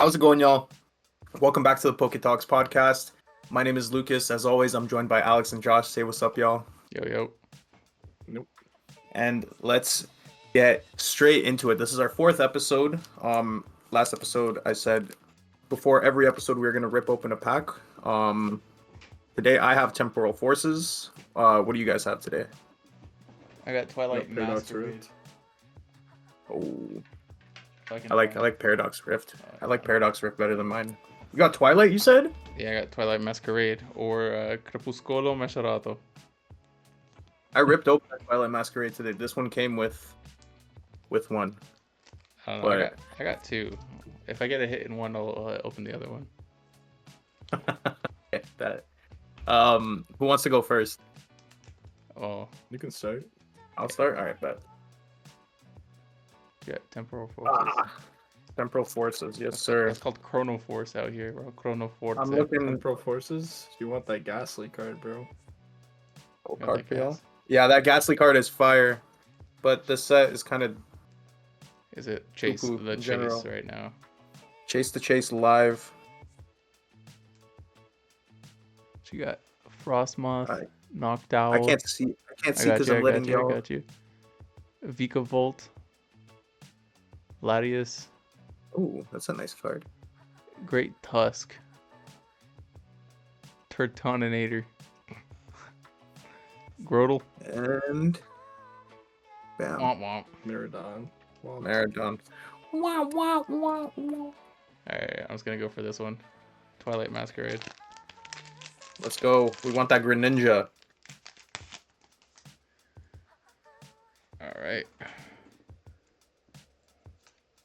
How's it going, y'all? Welcome back to the PokeTalks Podcast. My name is Lucas. As always, I'm joined by Alex and Josh. Say what's up, y'all. Yo. Nope. And let's get straight into it. This is our fourth episode. Last episode, I said before every episode we were gonna rip open a pack. Today I have Temporal Forces. What do you guys have today? I got Twilight Paradox Masquerade. Rift. Oh, Fucking I like fine. Paradox Rift. I like Paradox Rift better than mine. You got Twilight, you said? Yeah, I got Twilight Masquerade or Crepuscolo Macharato. I ripped open that Twilight Masquerade today. This one came with one. I don't know. But- I got two. If I get a hit in one, I'll open the other one. Okay, that. Who wants to go first? Oh, You can start. I'll start. All right, bet. yeah, Temporal Forces. Temporal Forces, yes, sir. It's called Chrono Force out here, bro. Chrono Force. I'm looking. Pro Forces. You want that Ghastly card, bro? Gold card for y'all. Yeah, that Ghastly card is fire, but the set is kind of Is it Chase Poo-poo the in Chase general. right now? Chase the Chase live. So you got Frostmoth, I- Knocked Owl. I can't see I because I'm letting I y'all. got you. Vika Volt, Latius, Ooh, that's a nice card. Great Tusk, Turtoninator, Grodel, And bam, Womp Womp. Miradon. Well, Maradon. Alright, I'm just gonna go for this one. Twilight Masquerade. Let's go. We want that Greninja. Alright.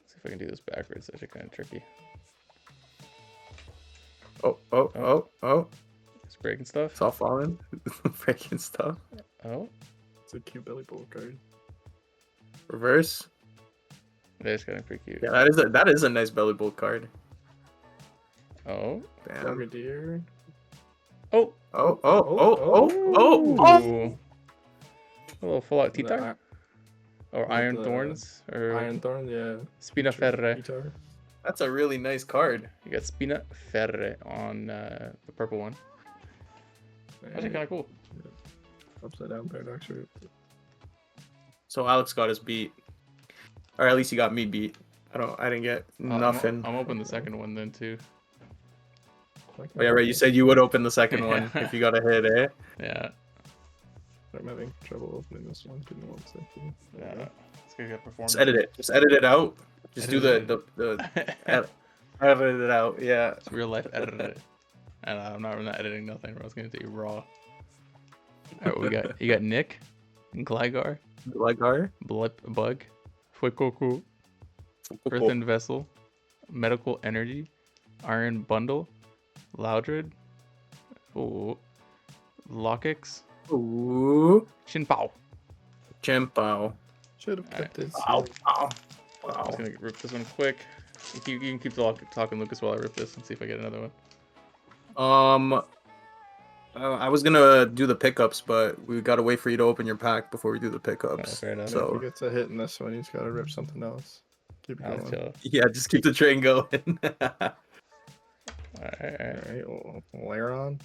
See if I can do this backwards. That's actually kind of tricky. Oh! It's breaking stuff. It's all falling. Breaking stuff. Oh, it's a cute belly bowl card. Reverse. that's kind of pretty cute. Yeah, that is a nice belly bolt card. Oh. Bam. Brigadier. Oh. Oh! Ooh. A little full out The Titar. Or Iron the Thorns. Or Iron Thorn, yeah. Spinaferre. Guitar. That's a really nice card. You got Spinaferre on the purple one. Actually kind of cool. Upside down Paradox Rift. So Alex got his beat, or at least he got me beat. I didn't get nothing. I'm open the second one then too. Oh yeah, right. You said you would open the second one if you got a hit, eh? Yeah. I'm having trouble opening this one. Give me 1 second. Yeah. It's gonna get performed. Just edit it. Just edit it out. Just do Edit the edit it out. Yeah. It's real life edited it. And I'm not editing nothing, bro. It's gonna do raw. Alright, you got Nick, Gligar, Gligar. Blip Bug, Fuekoku, Earthen Vessel, Medical Energy, Iron Bundle, Loudred, ooh, Lockix, Ooh. Shinpao. Chimpo. Should have kept this. Ow. I'm just gonna rip this one quick. You can keep talking, Lucas, while I rip this and see if I get another one. I was gonna do the pickups, but we gotta wait for you to open your pack before we do the pickups. Fair enough. If So he gets a hit in this one, he's got to rip something else. Keep it I'll going. chill. yeah, just keep the train going. Alright. Alright, well, Laron.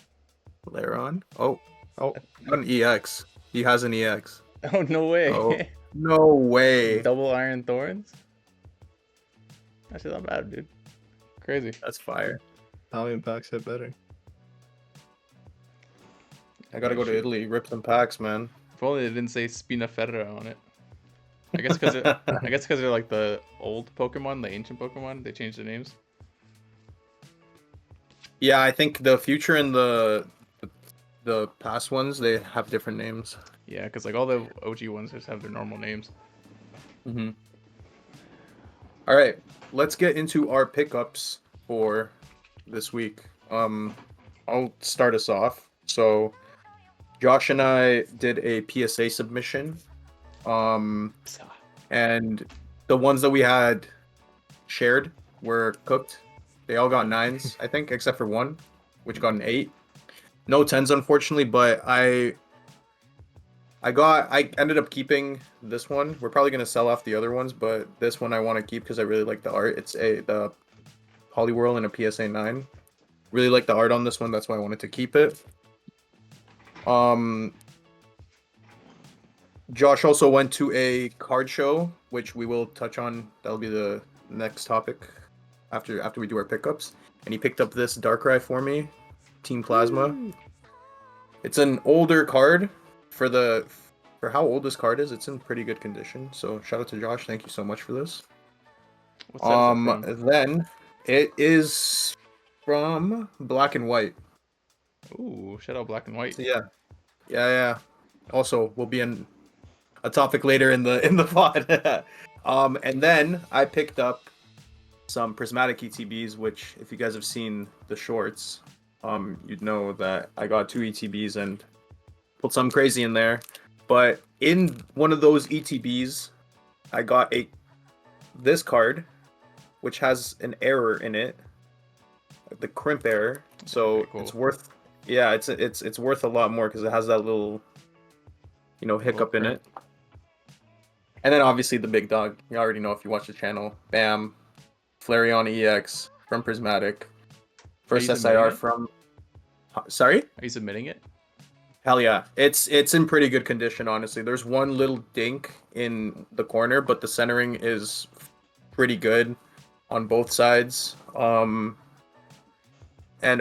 Laron. Oh, Oh, got an EX. He has an EX. Oh, no way. Oh. No way. Double Iron Thorns? Actually, not bad, dude. Crazy. That's fire. Italian packs hit better. I gotta go to Italy, rip some packs, man. If only they didn't say Spinaferra on it. I guess because they're like the old Pokemon, the ancient Pokemon, they changed the names. Yeah, I think the future and the past ones, they have different names. Yeah, because like all the OG ones just have their normal names. Mm-hmm. All right, let's get into our pickups for this week. I'll start us off. So, Josh and I did a PSA submission. And the ones that we had shared were cooked. They all got 9s, I think, except for one, which got an 8. No 10s, unfortunately, but I ended up keeping this one. We're probably gonna sell off the other ones, but this one I want to keep because I really like the art. It's the Poliwhirl in a PSA 9. Really like the art on this one, that's why I wanted to keep it. Josh also went to a card show, which we will touch on. That'll be the next topic after we do our pickups. And he picked up this Darkrai for me, Team Plasma. Woo! It's an older card for how old this card is. It's in pretty good condition. So shout out to Josh. Thank you so much for this. What's that from? Then it is from Black and White. Ooh, shout out Black and White. So yeah. Also, will be in a topic later in the pod. And then I picked up some prismatic ETBs, which if you guys have seen the shorts, you'd know that I got 2 ETBs and put some crazy in there. But in one of those ETBs, I got this card, which has an error in it, the crimp error. So Okay, cool. it's worth, it's worth a lot more because it has that little, hiccup in it. And then obviously the big dog. You already know if you watch the channel. Bam, Flareon EX from Prismatic. First you SIR submitting it? from. Sorry? Are you submitting it? Hell yeah. It's in pretty good condition, honestly. There's one little dink in the corner, but the centering is pretty good on both sides. And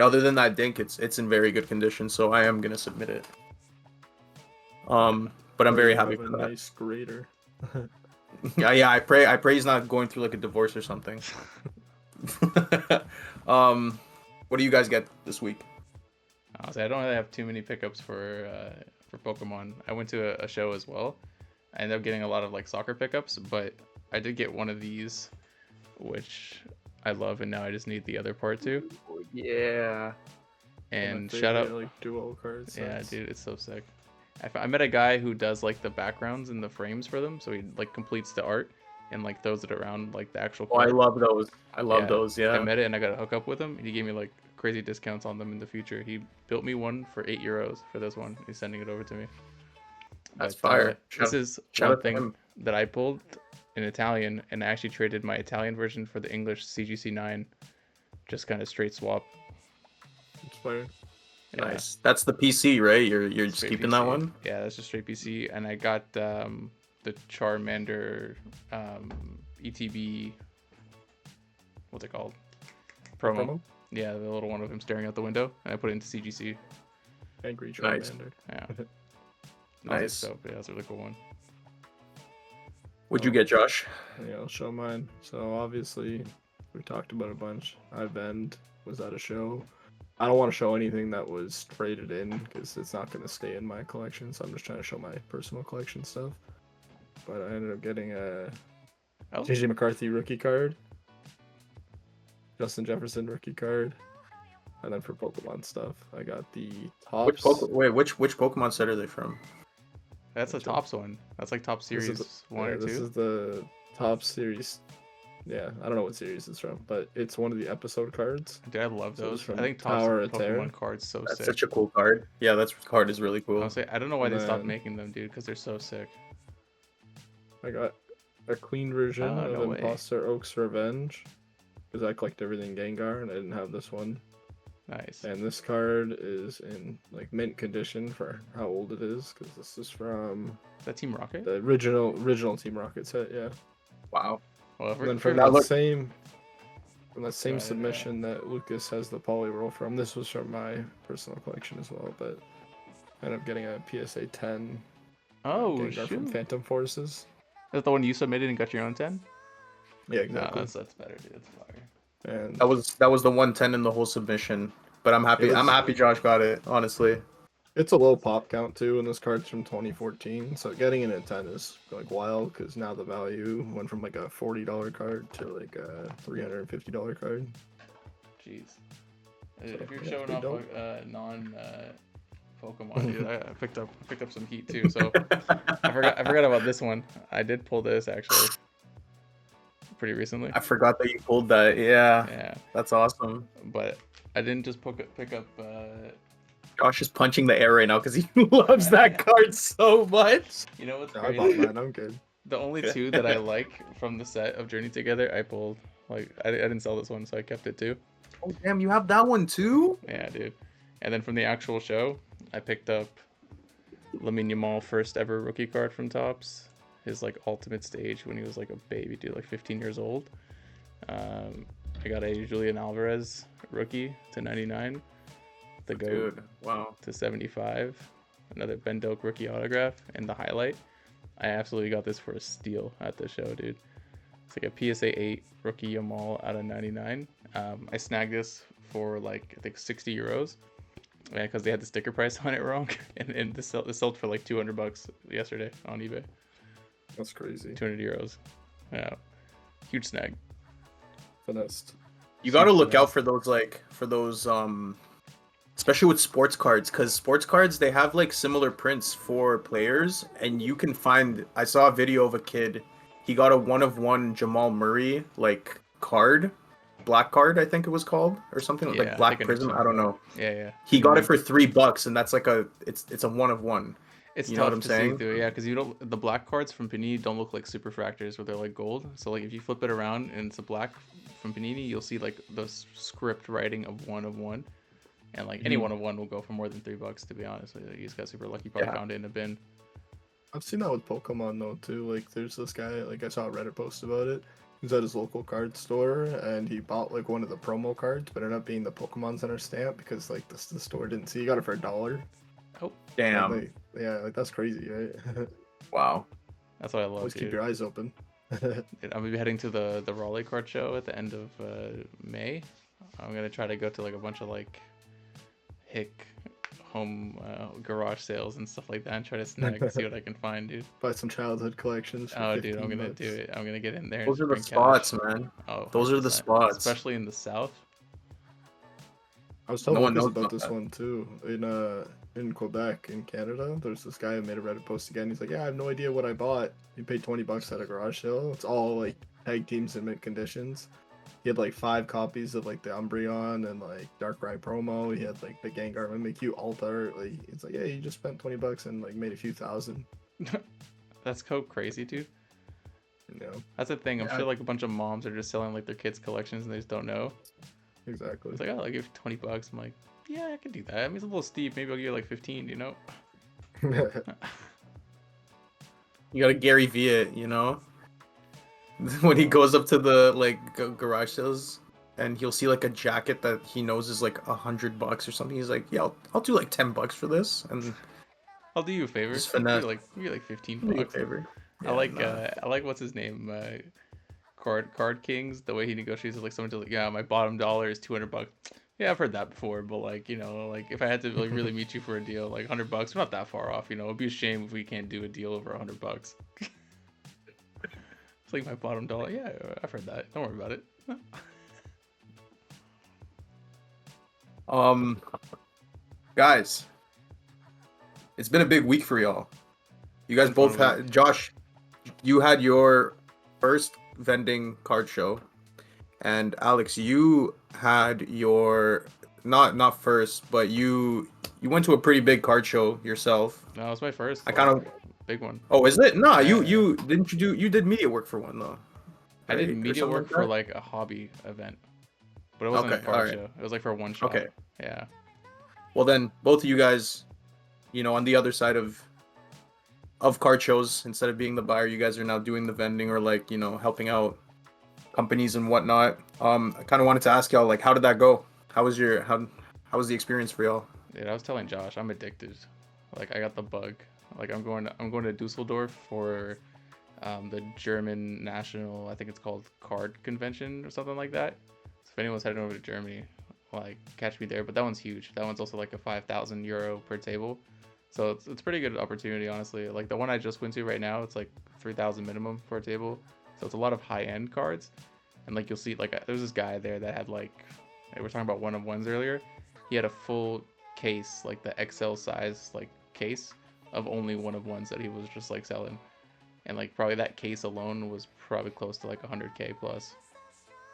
other than that dink, it's in very good condition, so I am gonna submit it. But I'm very happy for that. Nice grader. Yeah, I pray he's not going through like a divorce or something. What do you guys get this week? Honestly, I don't really have too many pickups for Pokemon. I went to a show as well. I ended up getting a lot of like soccer pickups, but I did get one of these, which I love, and now I just need the other part too. Yeah. And My shout out, favorite, like dual cards. yeah, dude, it's so sick. I met a guy who does like the backgrounds and the frames for them, so he like completes the art and like throws it around like the actual Oh, I card. love those. I love Yeah. those. I Yeah. met it and I got to hook up with him. He gave me like crazy discounts on them in the future. He built me one for €8 for this one. He's sending it over to me. That's But, fire. this is shout one out to thing him. that I pulled in Italian, and I actually traded my Italian version for the English CGC 9. Just kind of straight swap. Inspired. Yeah, Nice. That's the PC, right? You're just straight keeping PC. that one. Yeah, that's just straight PC. And I got the Charmander ETB. What's it called? Promo. Yeah, the little one of him staring out the window, and I put it into CGC. Angry Nice. Charmander. Yeah. Nice. So yeah, that's a really cool one. What'd you get, Josh? Yeah, I'll show mine. So obviously, we talked about a bunch. Ivend was at a show. I don't want to show anything that was traded in because it's not going to stay in my collection. So I'm just trying to show my personal collection stuff. But I ended up getting a Oh, JJ McCarthy rookie card, Justin Jefferson rookie card, and then for Pokemon stuff, I got the Which tops. which Pokemon set are they from? that's the Which one? tops one. That's like top This series is one or This two. is the top series. Yeah, I don't know what series it's from, but it's one of the episode cards. Dude, I love So it's those. I from think tops Tower of Terror. Pokemon cards so That's sick. such a cool card. Yeah, that card is really cool. Honestly, I don't know why And they stopped then- making them, dude, because they're so sick. I got a clean version Oh, of no way. Imposter Oak's Revenge because I collect everything Gengar and I didn't have this one. Nice. And this card is in like mint condition for how old it is because this is from Is that Team Rocket? the original Team Rocket set. Yeah. Wow. Well, And then from that that look- same Right, submission that Lucas has the Poliwhirl from, this was from my personal collection as well, but I ended up getting a PSA 10 Oh, Gengar shoot. from Phantom Forces. Is that the one you submitted and got your own 10? Yeah, No, exactly. that's better, dude. That's fire. And That was the 110 in the whole submission. But I'm happy. It was- I'm happy Josh got it. Honestly. it's a low pop count too, and this card's from 2014, so getting it at 10 is like wild because now the value went from like a $40 card to like a $350 card. Jeez. So, If you're yeah, showing pretty off dope. non Pokemon, dude, I picked up some heat too. So I forgot about this one. I did pull this actually pretty recently. I forgot that you pulled that. Yeah, Yeah, that's awesome. but I didn't just pick up. Josh is punching the air right now because he loves that card so much. You know what's I bought crazy? mine, I'm good. The only two that I like from the set of Journey Together, I pulled. Like I didn't sell this one, so I kept it too. Oh damn, you have that one too? Yeah, dude. And then from the actual show, I picked up Lamine Yamal first ever rookie card from Topps. His like ultimate stage when he was like a baby, dude, like 15 years old. I got a Julian Alvarez rookie to 99. The GOAT Dude, wow. to 75. Another Ben Doak rookie autograph and the highlight. I absolutely got this for a steal at the show, dude. It's like a PSA 8 rookie Yamal out of 99. I snagged for like I think 60 euros. Yeah, because they had the sticker price on it wrong, and this sold for like $200 yesterday on eBay. That's crazy. 200 euros. Yeah, huge snag. Finessed. You got to look out for those especially with sports cards, because sports cards, they have like similar prints for players, and you can find. I saw a video of a kid. He got a 1-of-1 Jamal Murray like card, black card, I think it was called, or something Yeah, like Black Prism. I don't know. Yeah. He got it for $3, and that's like it's a 1-of-1. It's You tough know what I'm to saying? see through, yeah, because the black cards from Panini don't look like superfractors where they're like gold. So like if you flip it around and it's a black from Panini, you'll see like the script writing of 1-of-1, and like any 1-of-1 will go for more than $3. To be honest, like, you just got super lucky. Probably found it in a bin. I've seen that with Pokemon though too. Like there's this guy, like I saw a Reddit post about it. He's at his local card store and he bought like one of the promo cards, but it ended up being the Pokemon Center stamp because like the store didn't see. He got it for $1. Oh, Damn. Like, yeah, like that's crazy, right? Wow. that's what I love. Always keep Dude. your eyes open. I'm gonna be heading to the Raleigh card show at the end of May. I'm gonna try to go to like a bunch of like hick home garage sales and stuff like that and try to snag and see what I can find, dude. Buy some childhood collections. For Oh, dude, I'm 15 gonna bucks. do it. I'm gonna get in there. Those and are the just bring cash. spots, man. Oh, Those are the 100%. spots. Especially in the South. I was telling No one Lucas knows about about this that. one too. In Quebec, in Canada, there's this guy who made a Reddit post again. He's like, "Yeah, I have no idea what I bought. He paid $20 at a garage sale. It's all like tag teams in mint conditions. He had like 5 copies of like the Umbreon and like Darkrai promo. He had like the Gengar Mimikyu alt art. Like it's like, yeah, you just spent $20 and like made a few thousand. That's so crazy, dude. You know, That's the thing. I'm Yeah. sure like a bunch of moms are just selling like their kids' collections and they just don't know. exactly. It's like, oh, I'll give you $20. I'm like, yeah, I can do that. I mean, it's a little steep. Maybe I'll give you like 15, you know? You gotta Gary V it, you know? When he goes up to the like garage sales and he'll see like a jacket that he knows is like $100 or something. He's like, yeah, I'll do like $10 for this, and I'll do you a favor. Just I'll finesse. give you like 15 do you a bucks. favor. I like what's his name? Card Kings. The way he negotiates is like someone just like, yeah, my bottom dollar is $200. Yeah, I've heard that before, but like, you know, like if I had to like really meet you for a deal, like $100, we're not that far off, you know. It'd be a shame if we can't do a deal over $100. It's like my bottom dollar. Yeah, I've heard that. Don't worry about it. Guys, it's been a big week for y'all. You guys It's been both fun had Josh. You had your first vending card show, and Alex, you had your not first, but you went to a pretty big card show yourself. No, it was my first. I kind of. big one. Oh, is it? Nah, Yeah. you did media work for one though. I did right? Or media something work like for that? like a hobby event, but it wasn't a Okay, card alright. show. It was like for one shot. Okay. Yeah. Well then, both of you guys, you know, on the other side of card shows, instead of being the buyer, you guys are now doing the vending or like, you know, helping out companies and whatnot. I kind of wanted to ask y'all, like, how did that go? How was the experience for y'all? Dude, I was telling Josh, I'm addicted. Like I got the bug. Like I'm going to Dusseldorf for the German national, I think it's called card convention or something like that. So if anyone's heading over to Germany, like catch me there. But that one's huge. That one's also like a 5,000 euro per table. So it's pretty good opportunity, honestly. Like the one I just went to right now, it's like 3,000 minimum for a table. So it's a lot of high end cards. And like you'll see, like there's this guy there that had like, we were talking about 1-of-1s earlier. He had a full case, like the XL size like case of only 1-of-1s that he was just like selling. And like probably that case alone was probably close to like 100K plus.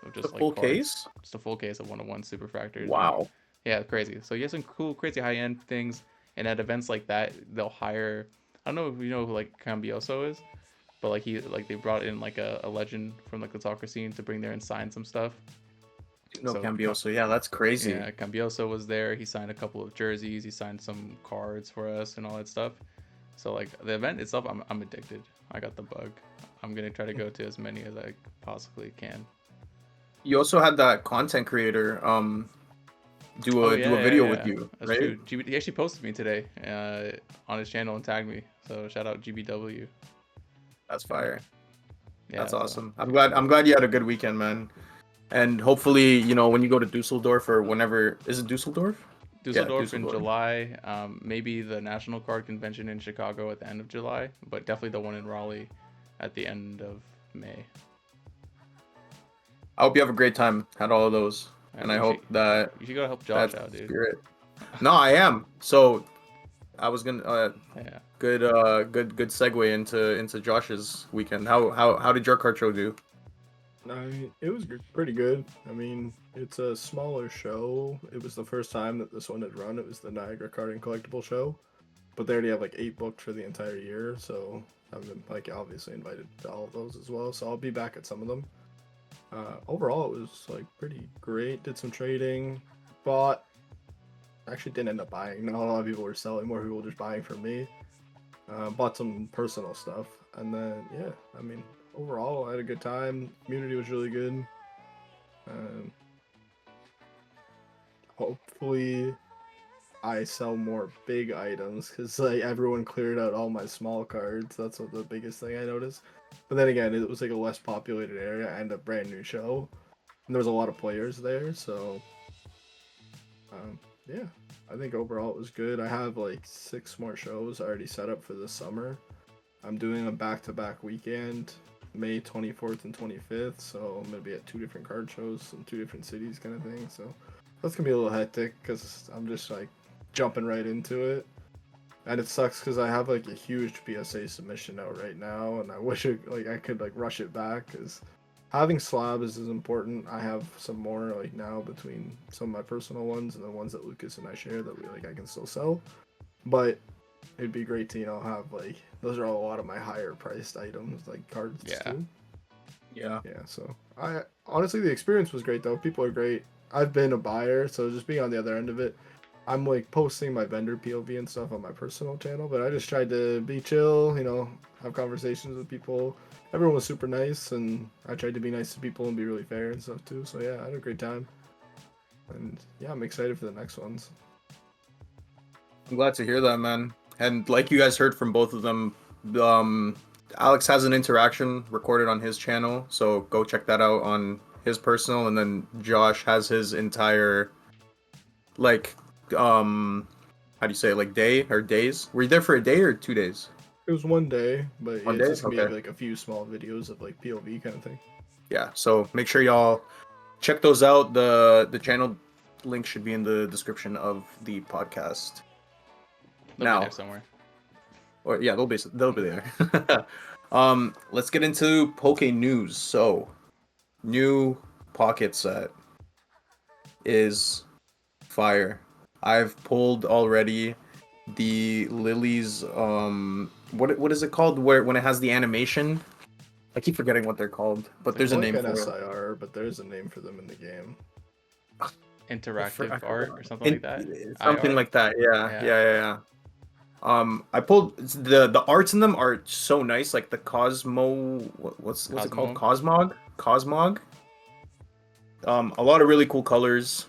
So just The like full cards. case? Just a full case of 1-of-1 superfractors. Wow. Yeah, crazy. So you have some cool, crazy high end things. And at events like that, they'll hire. I don't know if you know who like Cambioso is, but like they brought in like a legend from like the soccer scene to bring there and sign some stuff. No, So Cambioso. Yeah, that's crazy. yeah, Cambioso was there. He signed a couple of jerseys. He signed some cards for us and all that stuff. So like the event itself, I'm addicted. I got the bug. I'm gonna try to go to as many as I possibly can. You also had that content creator do Oh a yeah, video with you, That's right? true. He actually posted me today on his channel and tagged me. So shout out GBW. That's fire. Yeah, That's so, awesome. I'm glad you had a good weekend, man. And hopefully, when you go to Dusseldorf or whenever, is it Dusseldorf? Yeah, Dusseldorf in Dusseldorf. July. Maybe the National Card Convention in Chicago at the end of July, but definitely the one in Raleigh at the end of May. I hope you have a great time at all of those, and I hope that you should go help Josh that out, dude. spirit. No, I am. So I was gonna Yeah. good segue into Josh's weekend. How did your card show do? It was pretty good. I mean, it's a smaller show. It was the first time that this one had run. It was the Niagara Card and Collectible Show, but they already have like 8 booked for the entire year. So I'm like obviously invited to all of those as well. So I'll be back at some of them. Overall, it was like pretty great. Did some trading, bought. Actually, didn't end up buying. Not a lot of people were selling. More people were just buying from me. Bought some personal stuff, and then yeah, I mean, overall, I had a good time. Community was really good. Um, Hopefully, I sell more big items because like everyone cleared out all my small cards. That's what the biggest thing I noticed. But then again, it was like a less populated area and a brand new show, and there was a lot of players there. So, yeah, I think overall it was good. I have like 6 more shows already set up for this summer. I'm doing a back-to-back weekend, May 24th and 25th, so I'm going to be at 2 different card shows in 2 different cities kind of thing, so that's going to be a little hectic because I'm just like jumping right into it. And it sucks because I have like a huge PSA submission out right now, and I wish I could like rush it back because having slabs is important. I have some more like now between some of my personal ones and the ones that Lucas and I share that I can still sell, but it'd be great to have like those are a lot of my higher priced items like cards too. Yeah. So I honestly the experience was great though. People are great. I've been a buyer, so just being on the other end of it, I'm like posting my vendor POV and stuff on my personal channel, but I just tried to be chill, have conversations with people. Everyone was super nice, and I tried to be nice to people and be really fair and stuff too. So yeah, I had a great time, and yeah, I'm excited for the next ones. I'm glad to hear that, man. And like you guys heard from both of them, Alex has an interaction recorded on his channel, so go check that out on his personal. And then Josh has his entire, like, how do you say it, like day or days? Were you there for a day or 2 days? It was one day, but One it's day? just gonna be Okay. like a few small videos of like POV kind of thing. Yeah, so make sure y'all check those out. The channel link should be in the description of the podcast. They'll be there somewhere. Or yeah, they'll be there. Let's get into Poke news. So, new pocket set is fire. I've pulled already the Lily's what is it called when it has the animation? I keep forgetting what they're called, but there's a Like name an for it. SIR, but there's a name for them in the game. Interactive I art or something like that. Something IR? like that. Yeah. I pulled the arts in them are so nice, like the Cosmo. What's it called? Cosmog. A lot of really cool colors,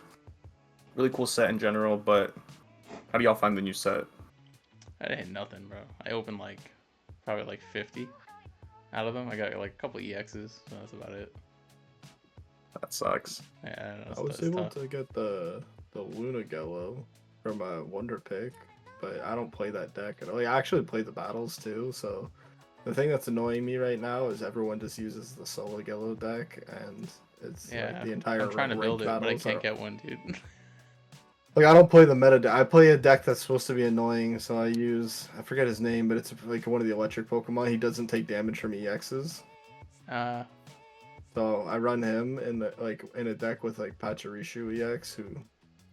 really cool set in general. But how do y'all find the new set? I didn't hit nothing, bro. I opened probably like 50 out of them. I got like a couple EXs, so that's about it. That sucks. Yeah, I was able to get the Lunagello from a Wonder Pick, but I don't play that deck at all. Like, I actually play the battles too, so the thing that's annoying me right now is everyone just uses the Sologello deck, and it's like the entire. I'm trying to build it, but I can't get one, dude. Like, I don't play the meta deck. I play a deck that's supposed to be annoying, so I forget his name, but it's like one of the electric Pokemon. He doesn't take damage from EXs. So I run him in a deck with like Pachirisu EX, who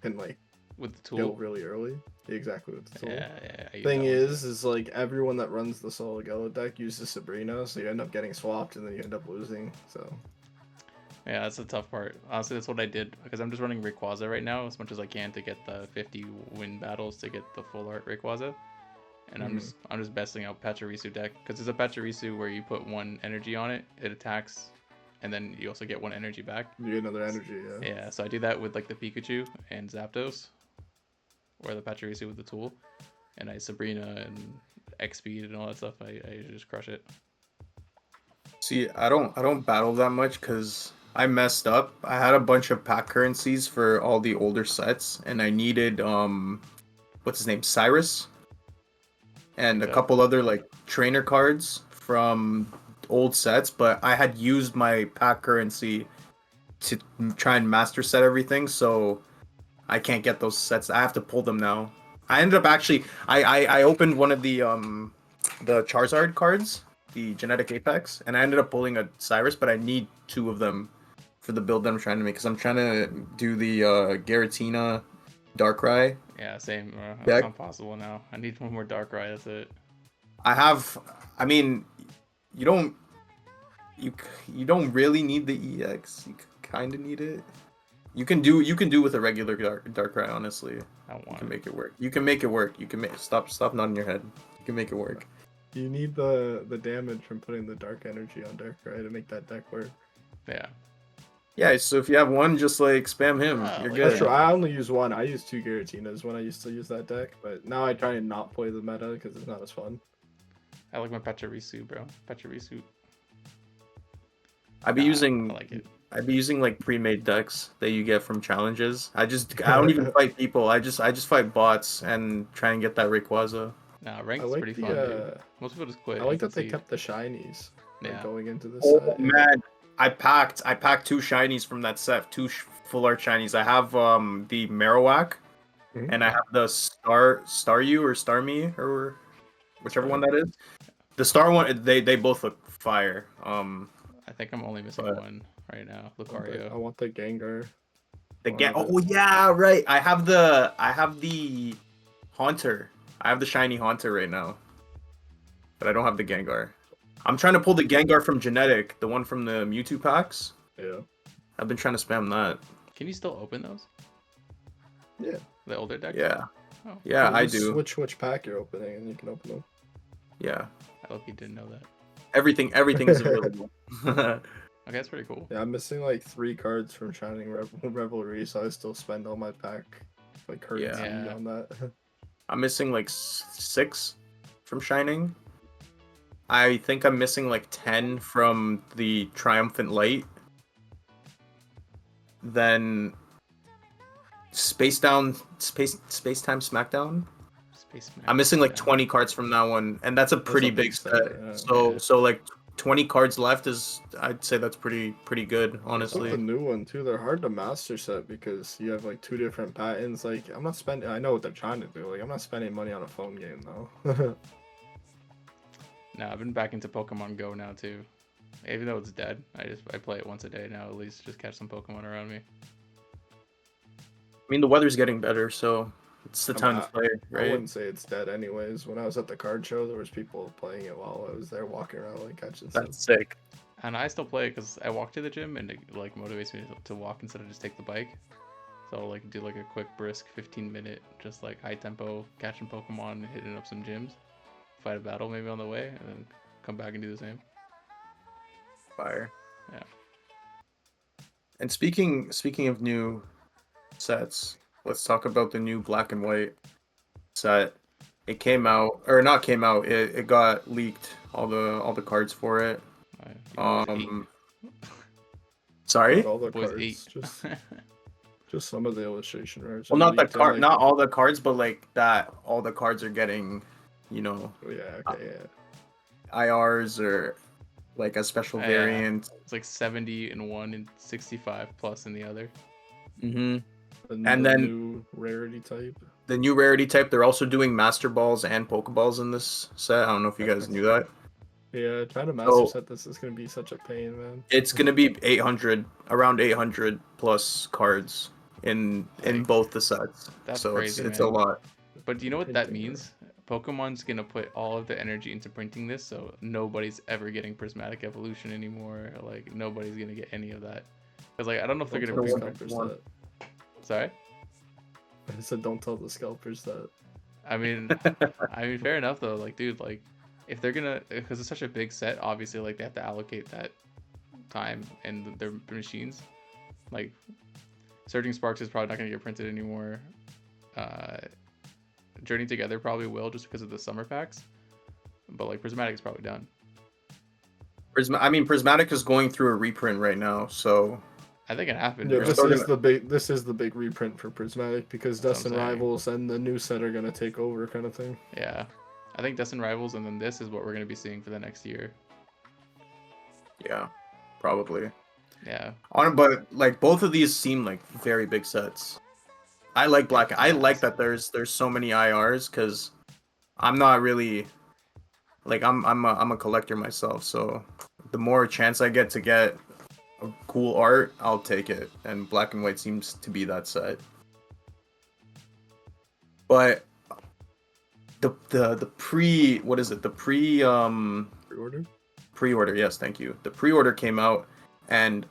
can like with the kill tool. really early. Exactly with the tool. Yeah. I use Thing that one. is like everyone that runs the solo Gallo deck uses Sabrina, so you end up getting swapped and then you end up losing. So Yeah, that's the tough part. Honestly, that's what I did because I'm just running Rayquaza right now as much as I can to get the 50 win battles to get the full art Rayquaza. And I'm just besting out Pachirisu deck because it's a Pachirisu where you put one energy on it, it attacks, and then you also get one energy back. you get another energy. Yeah. Yeah, so I do that with like the Pikachu and Zapdos, or the Pachirisu with the tool, and I Sabrina and X speed and all that stuff. I just crush it. See, I don't battle that much because I messed up. I had a bunch of pack currencies for all the older sets, and I needed what's his name, Cyrus, and a Okay. couple other like trainer cards from old sets. But I had used my pack currency to try and master set everything, so I can't get those sets. I have to pull them now. I ended up actually I opened one of the Charizard cards, the Genetic Apex, and I ended up pulling a Cyrus, but I need two of them for the build that I'm trying to make because I'm trying to do the Giratina Darkrai Yeah, same. That's deck. not possible now. I need one more Darkrai. That's it. I have I mean you don't you you don't really need the EX. You kind of need it. You can do with a regular Darkrai, honestly. I don't You want can it. make it work. You can make it work. You can make stop nodding your head. You can make it work. You need the damage from putting the dark energy on Darkrai to make that deck work. Yeah. Yeah, so if you have one, just like spam him. Oh, You're like That's good. true. I only use one. I use two Giratinas when I used to use that deck, but now I try and not play the meta because it's not as fun. I like my Pachirisu, bro. Pachirisu. I'd be Nah, using I like it. I'd be using like pre-made decks that you get from challenges. I don't even fight people. I just fight bots and try and get that Rayquaza. Nah, I ranked is like pretty fun, dude. the Most people just quit I and like that they concede. kept the shinies like Yeah. going into the Oh set. man, I packed two shinies from that set, two full art shinies. I have the Marowak Mhm. and I have the Staryu or Starmie or whichever one that is. The Star one, they both look fire. I think I'm only missing But- one right now. I Lucario. want the Gengar. the One get of it. oh yeah, right. I have the Haunter. I have the shiny Haunter right now, but I don't have the Gengar. I'm trying to pull the Gengar from Genetic, the one from the Mewtwo packs. Yeah. I've been trying to spam that. Can you still open those? Yeah. The older deck? Yeah, Oh, yeah, You I just do. Switch which pack you're opening, and you can open them. Yeah, I hope you didn't know that. everything is available. Okay, that's pretty cool. Yeah, I'm missing like 3 cards from Shining Revelry, so I still spend all my pack like currency Yeah. on that. I'm missing like 6 from Shining. I think I'm missing like 10 from the Triumphant Light. Then Space Time Smackdown. Spaceman. I'm missing like Yeah. 20 cards from that one, and that's a pretty big big set, set. yeah. So Yeah. so like 20 cards left is, I'd say that's pretty good, That's honestly. the new one too. They're hard to master set because you have like 2 different patterns. Like I'm not spending. I know what they're trying to do. Like I'm not spending money on a phone game though. No, I've been back into Pokemon Go now too. Even though it's dead, I play it once a day now at least. Just catch some Pokemon around me. I mean, the weather's getting better, so it's the I time mean, to play, I right? wouldn't say it's dead anyways. When I was at the card show, there was people playing it while I was there walking around like catching stuff. That's sick. And I still play it because I walk to the gym and it like motivates me to walk instead of just take the bike. So I'll like do like a quick brisk 15-minute just like high tempo catching Pokemon, hitting up some gyms, fight a battle maybe on the way, and then come back and do the same. Fire. Yeah. And speaking of new sets, let's talk about the new black and white set. It came out, or not came out. It got leaked. All the cards for it. Sorry. Not all the Boys cards, eight. just some of the illustration rares. Well, are not the leaked in, card, like, not all the cards, but like that. All the cards are getting, Oh, yeah, okay, yeah. IRs or like a special Yeah. variant. It's like 70 in one and 65 plus in the other. Mm-hmm. And the the then- new rarity type. The new rarity type. They're also doing Master Balls and Pokeballs in this set. I don't know if you guys knew that. Yeah, trying to master So- set this is gonna be such a pain, man. It's gonna be 800, around 800 plus cards in Like, both the sets. that's So crazy, it's man. a lot. But do you know what that Printing, means? Pokemon's gonna put all of the energy into printing this, so nobody's ever getting prismatic evolution anymore. Like nobody's gonna get any of that. Cause like I don't know if they're Don't gonna tell the print. scalpers one. that. Sorry. I said don't tell the scalpers that. I mean, fair enough though. Like, dude, like, if they're gonna, because it's such a big set, obviously, like they have to allocate that time and their machines. Like, Surging Sparks is probably not gonna get printed anymore. Journey Together probably will just because of the summer packs, but like Prismatic is probably done. Prismatic is going through a reprint right now, so I think it happened. Yeah, Bro. this They're is gonna- the big reprint for Prismatic because That's Dust what and I'm saying. Rivals and the new set are gonna take over, kind of thing. Yeah, I think Destin Rivals and then this is what we're gonna be seeing for the next year. yeah, probably. Yeah, But like both of these seem like very big sets. I like Black. I like that there's so many IRs because I'm not really like I'm a collector myself. So the more chance I get to get a cool art, I'll take it. And Black and White seems to be that set. But the pre what is it? The Pre-order. pre-order, yes, thank you. The pre-order came out and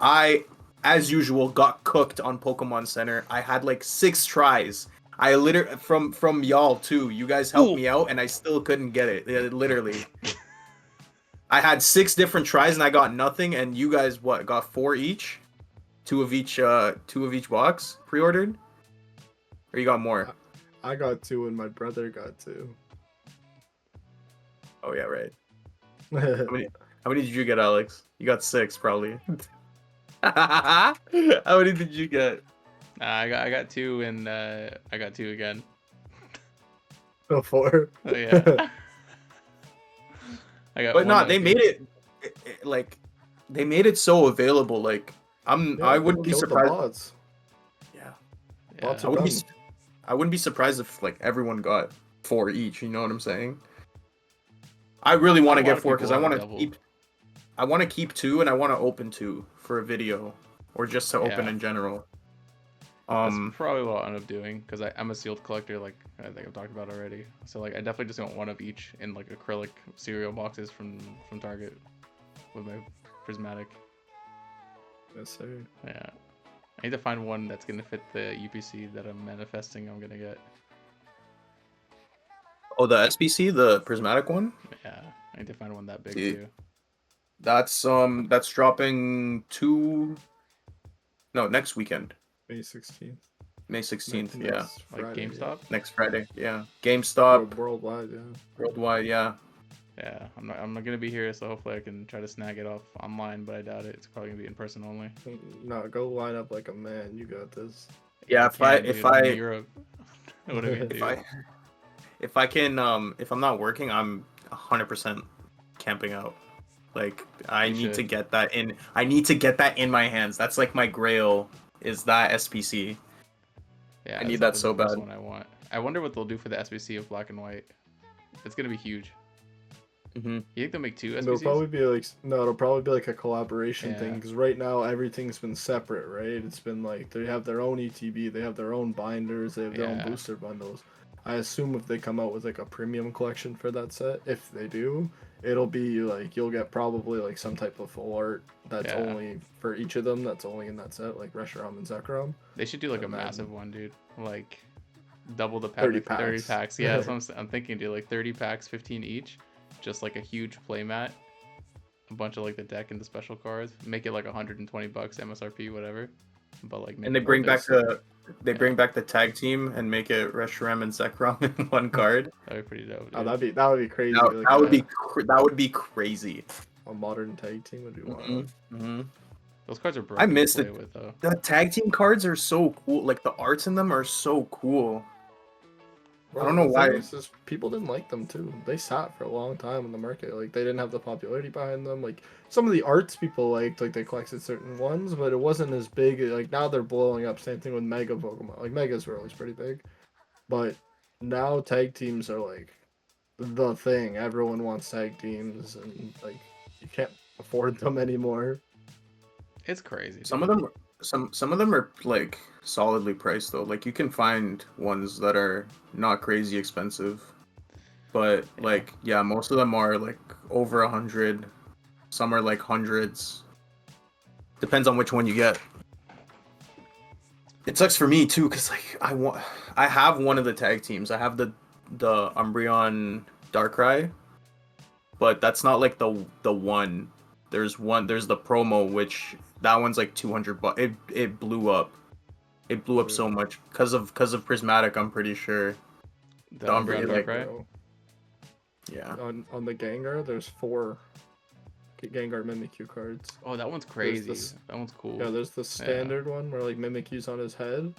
I, as usual, got cooked on Pokemon Center. I had like 6 tries. I literally from y'all too. You guys helped me out, and I still couldn't get it. Literally, I had 6 different tries, and I got nothing. And you guys, what, got 4 each? 2 of each box pre-ordered, or you got more? I got 2 and my brother got 2. Oh yeah, right. How many did you get, Alex? You got 6, probably. How many did you get? I got 2 and I got 2 again. Oh, 4. Oh yeah. I got. But one no, they made it like they made it so available. Like I wouldn't be surprised. Bots. Yeah, Bots Yeah. are done. I wouldn't be surprised if like everyone got 4 each. You know what I'm saying? I really want to A lot get of 4 because I people want have to double. keep. I want to keep 2 and I want to open 2 for a video or just to open Yeah. in general. That's probably what I'll end up doing because I'm a sealed collector, like I think I've talked about already. So like I definitely just want one of each in like acrylic cereal boxes from Target with my prismatic. Yes, sir. Yeah, I need to find one that's gonna fit the UPC that I'm manifesting. I'm gonna get. Oh, the SBC, the prismatic one. Yeah, I need to find one that big See. too. That's dropping next weekend, May 16th. May 16th. Yeah, Like Friday, GameStop. next Friday. Yeah, Yeah. GameStop Worldwide, yeah. worldwide. Yeah. Yeah, I'm not gonna be here, so hopefully I can try to snag it off online, but I doubt it. It's probably gonna be in person only. No, go line up like a man. You got this. Yeah, Dude, I'm in Europe. What are we gonna do? if I can if I'm not working, I'm 100% camping out. Like I You need to should. get that in. I need to get that in my hands. That's like my grail. Is that SPC? Yeah, I need it's that the so first bad. one I want. I wonder what they'll do for the SBC of black and white. It's gonna be huge. Mm-hmm. You think they'll make 2 It'll SBCs? probably be like it'll probably be like a collaboration thing Yeah. because right now everything's been separate, right? It's been like they have their own ETB, they have their own binders, they have their own Yeah. booster bundles. I assume if they come out with like a premium collection for that set, if they do, it'll be like you'll get probably like some type of full art that's Yeah. only for each of them. That's only in that set, like Reshiram and Zekrom. They should do like a And then- massive one, dude. Like double the pack, 30 like 30 packs. packs. Yeah, that's what I'm thinking, dude. Like 30 packs, 15 each. Just like a huge playmat. A bunch of like the deck and the special cards. Make it like $120 MSRP, whatever. But like, make And they it bring big. back the tag team and make it Reshiram and Zekrom in one card. That'd be pretty dope. Oh, Dude. that would be crazy. That, like that would a- be that would be crazy. a modern tag team would be wild. Mm-hmm. Those cards are broken missed to play it. with though. The tag team cards are so cool. Like the arts in them are so cool. I don't know the why. thing is people didn't like them too. They sat for a long time in the market. Like they didn't have the popularity behind them. Like some of the arts people liked, like they collected certain ones, but it wasn't as big. Like now they're blowing up. Same thing with Mega Pokemon. Like Megas were always pretty big, but now tag teams are like the thing. Everyone wants tag teams, and like you can't afford them anymore. It's crazy. Some dude. of them some of them are like solidly priced though. Like you can find ones that are not crazy expensive, but Yeah. like yeah, most of them are like over 100. Some are like hundreds. Depends on which one you get. It sucks for me too, cause like I have one of the tag teams. I have the Umbreon Darkrai, but that's not like the one. There's the promo, which that one's like 200 bucks. It blew up. It blew up so much because of Prismatic. I'm pretty sure. The The Umbreon Umbreon, like Darkrai. Bro. yeah, On the Gengar, there's 4 Gengar Mimikyu cards. Oh, that one's There's crazy. this- That one's cool. Yeah, there's the standard one where like Mimikyu's on his head.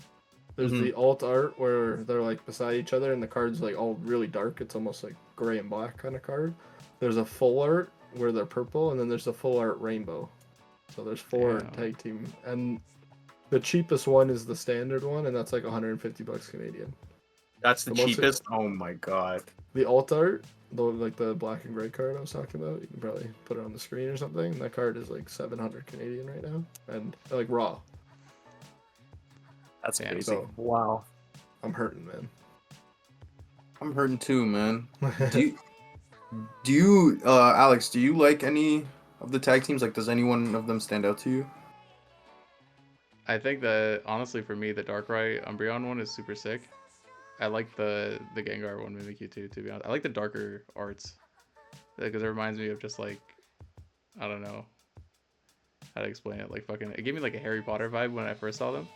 There's Mhm. the alt art where they're like beside each other and the card's like all really dark. It's almost like gray and black kind of card. There's a full art where they're purple, and then there's a full art rainbow. So there's 4 Damn. tag team, and the cheapest one is the standard one, and that's like 150 bucks Canadian. that's the The most- cheapest. Oh my god. The alt art, the black and gray card I was talking about, you can probably put it on the screen or something. That card is like 700 Canadian right now, and like raw. That's Damn. crazy. So- Wow. I'm hurting, man. I'm hurting too, man. Do you Alex, do you like any of the tag teams? Like does any one of them stand out to you? I think that honestly for me the Darkrai Umbreon one is super sick. I like the Gengar one Mimikyu too, to be honest. I like the darker arts because it reminds me of just like I don't know how to explain it. Like fucking, it gave me like a Harry Potter vibe when I first saw them.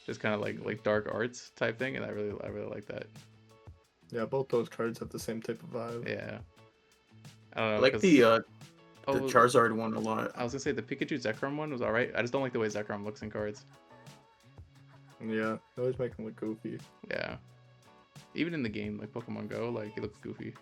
Just kind of like dark arts type thing, and I really like that. Yeah, both those cards have the same type of vibe. Yeah. I don't know. I like 'cause- the oh, Charizard one a lot. I was gonna say the Pikachu Zekrom one was alright. I just don't like the way Zekrom looks in cards. Yeah, they always make them look goofy. Yeah. Even in the game, like Pokemon Go, like it looks goofy.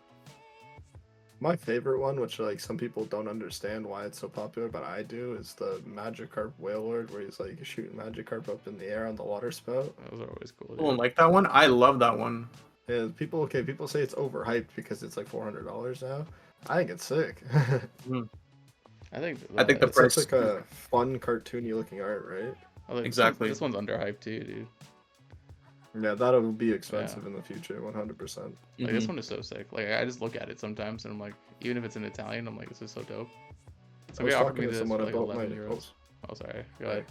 My favorite one, which like some people don't understand why it's so popular, but I do, is the Magikarp Wailord, where he's like shooting Magikarp up in the air on the water spout. Those are always cool. I don't like that one. I love that one. Yeah, people say it's overhyped because it's like $400 now. I think it's sick. I think I think the It's such price- like a fun cartoony looking art, right? Exactly. This one's underhyped too, dude. Yeah, that'll be expensive in the future, 100%. Like this one is so sick. Like I just look at it sometimes and I'm like, even if it's in Italian, I'm like, this is so dope. So I was they offered talking me to this someone for like about my 11 euros. Oh, sorry. Go ahead.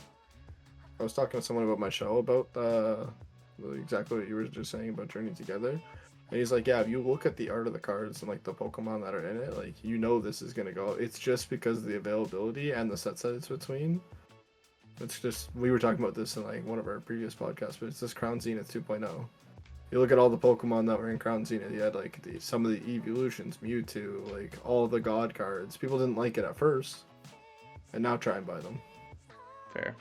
I was talking to someone about my show about exactly what you were just saying about Journey Together. And he's like, yeah, if you look at the art of the cards and like the Pokemon that are in it, like you know this is gonna go. It's just because of the availability and the sets that it's between. It's just we were talking about this in like one of our previous podcasts, but it's this Crown Zenith 2.0. You look at all the Pokemon that were in Crown Zenith, you had like some of the evolutions, Mewtwo, like all the God cards. People didn't like it at first, and now try and buy them. Fair.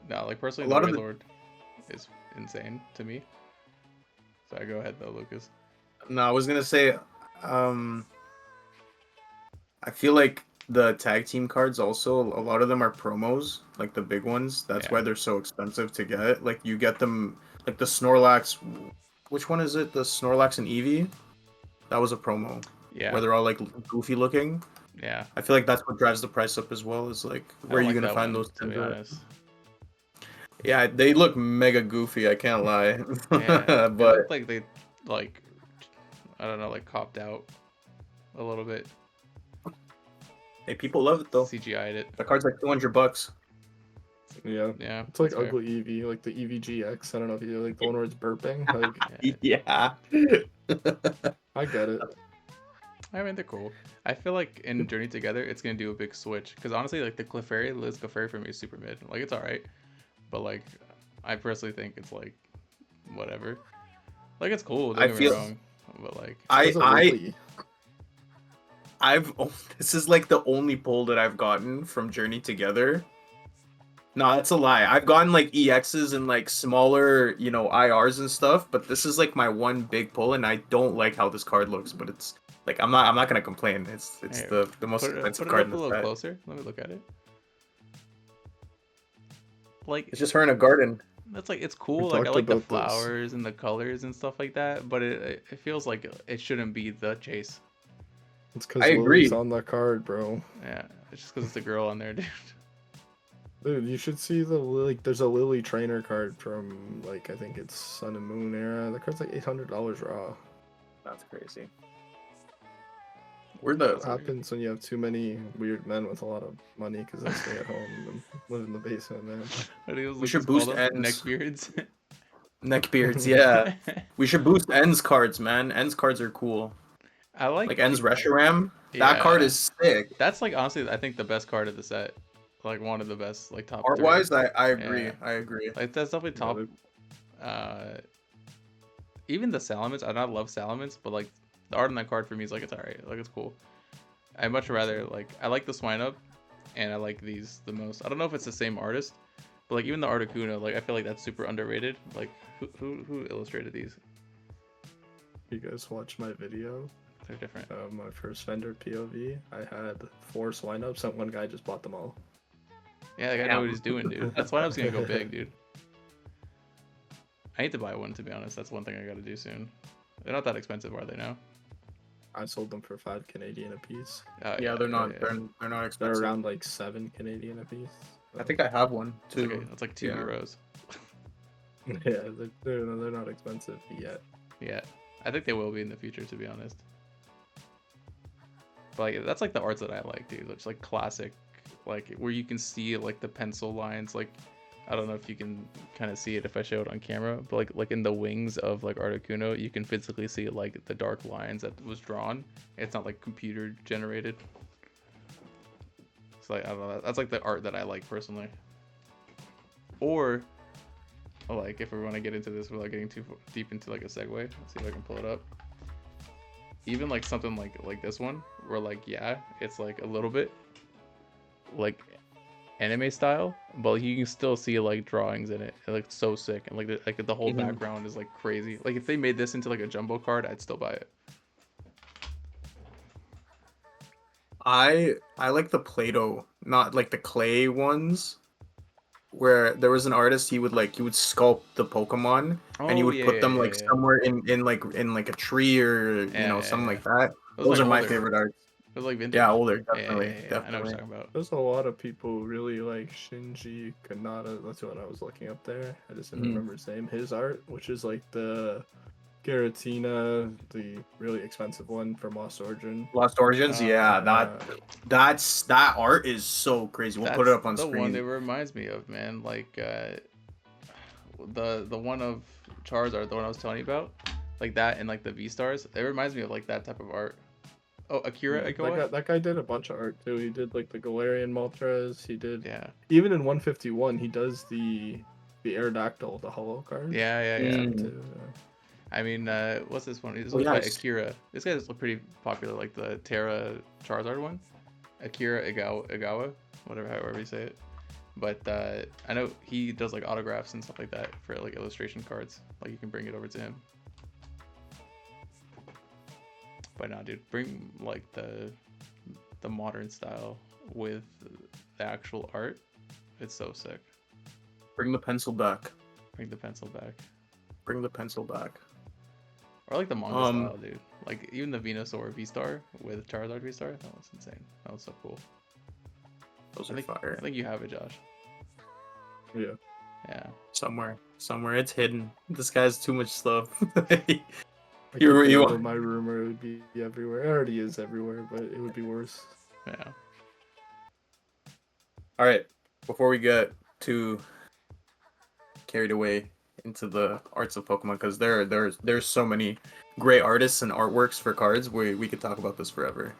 No, like personally, A lot the of the- Wailord is insane to me. So go ahead though, Lucas. No, I was gonna say, I feel like the tag team cards also a lot of them are promos, like the big ones. That's Yeah. why they're so expensive to get. Like you get them, like the Snorlax. Which one is it? The Snorlax and Eevee. That was a promo. Yeah. Where they're all like goofy looking. Yeah. I feel like that's what drives the price up as well. Is like I where are don't you like gonna that find one, those? to be honest. Yeah, they look mega goofy. I can't lie. Yeah. It But looked like they like I don't know, like copped out a little bit. hey, people love it though. CGI'd it. The card's like $200. Yeah. Yeah. It's like that's fair. ugly Eevee, like the EVGX. I don't know if you like the one where it's burping. Like, Yeah. Yeah. I get it. I mean, they're cool. I feel like in Journey Together, it's gonna do a big switch because honestly, like the Liz Clefairy for me is super mid. Like it's all right, but like I personally think it's like whatever. Like it's cool. Don't I get feel- me wrong, but like It's a Lily. This is like the only pull that I've gotten from Journey Together. No, that's a lie. I've gotten like EXs and like smaller, IRs and stuff, but this is like my one big pull, and I don't like how this card looks. But it's like I'm not gonna complain. It's Here, the most put expensive it card up in a the little set. closer. Let me look at it. Like It's just her in a garden. that's like it's cool. We Like I talked like the about this. flowers and the colors and stuff like that, but it feels like it shouldn't be the chase. It's because I agree. Lily's on the card, bro. Yeah, it's just because it's a girl on there, dude. Dude, you should see there's a Lily trainer card from like I think it's Sun and Moon era. The card's like $800 raw. That's crazy. We're the What happens when you have too many weird men with a lot of money because they stay at home and live in the basement, man? What do you We should boost ends. neckbeards. Neckbeards, yeah. We should boost ends cards, man. Ends cards are cool. I like Ends Reshiram. That card is sick. That's like honestly, I think the best card of the set. Like one of the best, like top Art three. wise, I agree. Yeah. I agree. Like that's definitely top. Even the Salamence, I don't love Salamence, but like the art on that card for me is like it's alright. Like it's cool. I much rather I like the Swine Up, and I like these the most. I don't know if it's the same artist, but like even the Articuno, like I feel like that's super underrated. Like who illustrated these? You guys watch my video? They're different. My first vendor POV. I had 4 Swine Ups, and one guy just bought them all. Yeah, like I know what he's doing, dude. That's why I was gonna go big, dude. I need to buy one, to be honest. That's one thing I gotta do soon. They're not that expensive, are they now? I sold them for 5 Canadian a piece. Yeah, they're not. They're not They're expensive. around like 7 Canadian a piece. I think I have one too. That's like 2 Yeah. euros. Yeah, they're not expensive yet. Yeah, I think they will be in the future, to be honest. But like, that's like the arts that I like, dude. It's like classic, like where you can see like the pencil lines. Like I don't know if you can kind of see it if I show it on camera, but like in the wings of like Articuno, you can physically see like the dark lines that was drawn. It's not like computer generated. So like I don't know. That's like the art that I like personally. Or like if we want to get into this without getting too deep into like a segue, let's see if I can pull it up. Even like something like this one, where like yeah, it's like a little bit like anime style, but like, you can still see like drawings in it. It looks so sick, and like the whole background is like crazy. Like if they made this into like a jumbo card, I'd still buy it. I like the Play-Doh, not like the clay ones. Where there was an artist, he would sculpt the Pokemon, and he would put them somewhere in like a tree or something like that. Those are my favorite arts. It was like vintage. Yeah, older, definitely. Yeah. I know what you're talking about. There's a lot of people who really like Shinji Kanata. That's what I was looking up there. I just didn't remember his name. His art, which is like the Giratina, the really expensive one from Lost Origin. Lost Origins, yeah, that art is so crazy. We'll put it up on screen. The one that reminds me of, man, like the one of Charizard, the one I was telling you about, like that, and like the V stars. It reminds me of like that type of art. Oh, Akira Agawa? That guy did a bunch of art too. He did like the Galarian Moltres. He did. Yeah. Even in 151, he does the Aerodactyl, the hollow card. Yeah. Too. I mean, what's this one? This one's by Akira. This guy's pretty popular, like the Terra Charizard one. Akira Igawa, however you say it. But I know he does like autographs and stuff like that for like illustration cards. Like you can bring it over to him. But nah, dude, bring like the modern style with the actual art. It's so sick. Bring the pencil back. Bring the pencil back. Bring the pencil back. Or like the manga style, dude. Like even the Venusaur V-Star with Charizard V-Star. That was insane. That was so cool. Those are fire. I think you have it, Josh. Yeah. Yeah. Somewhere. It's hidden. This guy's too much stuff. My rumor would be everywhere. It already is everywhere, but it would be worse. Yeah. All right. Before we get too carried away into the arts of Pokemon, because there's so many great artists and artworks for cards. We could talk about this forever.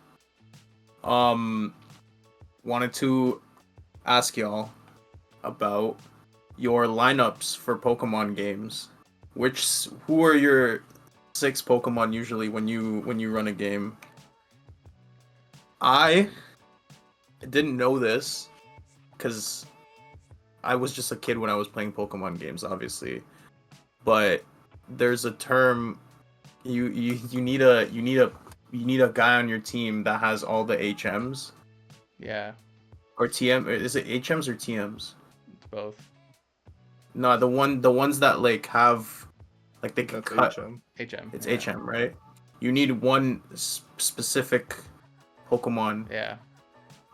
Wanted to ask y'all about your lineups for Pokemon games. Who are your 6 Pokemon usually when you run a game? I didn't know this because I was just a kid when I was playing Pokemon games, obviously. But there's a term you need a guy on your team that has all the HMs. Yeah. Or TM, is it HMs or TMs? It's both. No, the ones that like have like they can cut. HM. It's HM, right? You need one specific Pokemon. Yeah.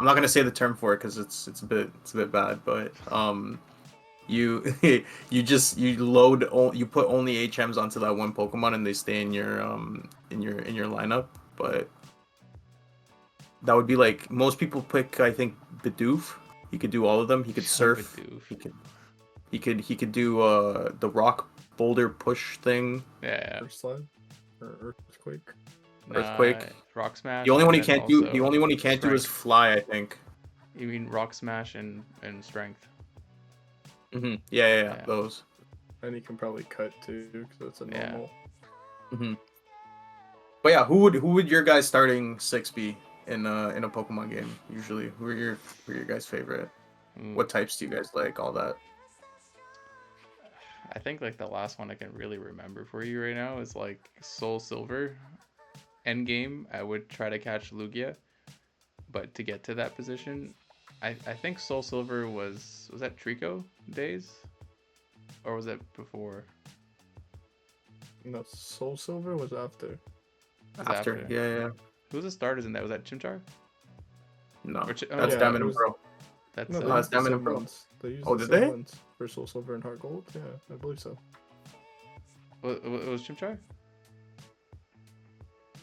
I'm not gonna say the term for it because it's a bit bad, but you you put only HMs onto that one Pokemon and they stay in your lineup, but that would be like most people pick, I think, Bidoof. He could do all of them. He could surf. Bidoof. He could do the rock boulder push thing. Yeah. Earth slide or earthquake. Earthquake. Rock smash. The only one he and then can't do. The also only one he can't do is strength. fly, I think. You mean rock smash and strength? Yeah, those. And he can probably cut too, because that's a Yeah. normal. But yeah, who would your guys starting 6 be in a Pokemon game usually? Who are your guys' favorite? What types do you guys like? All that. I think like the last one I can really remember for you right now is like Soul Silver. Endgame, I would try to catch Lugia, but to get to that position, I think Soul Silver was that Trico days, or was that before? No, Soul Silver was after. Was After. Yeah. Who's the starters in that? Was that Chimchar? No, Or that's yeah, Diamond it and was- Pearl. That's No, they that's used the Diamond same and Pearl. ones. They used Oh, the did same they? ones for Soul Silver and Heart Gold. Yeah, I believe so. it was Chimchar.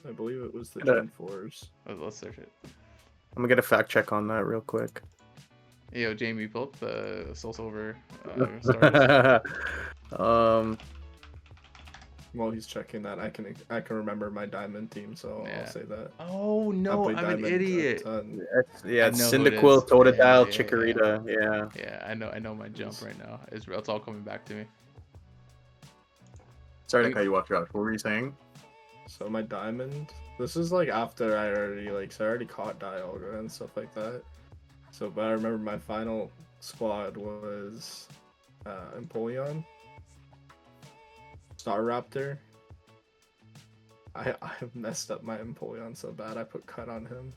I believe it was the Yeah. Gen 4s. Let's search it. I'm gonna get a fact check on that real quick. Yo, Jamie, pull up the Soul Silver starters. While he's checking that, I can remember my Diamond team, so Yeah. I'll say that. Oh no, played I'm an Diamond a idiot. ton. it's know who it Cyndaquil, is. Totodile, Yeah. Chikorita. Yeah. Yeah, I know my jump right now. It's all coming back to me. Sorry to cut you off, Josh. What were you saying? So my Diamond, this is like after I already caught Dialga and stuff like that. So, but I remember my final squad was Empoleon, Staraptor. I have messed up my Empoleon so bad. I put cut on him.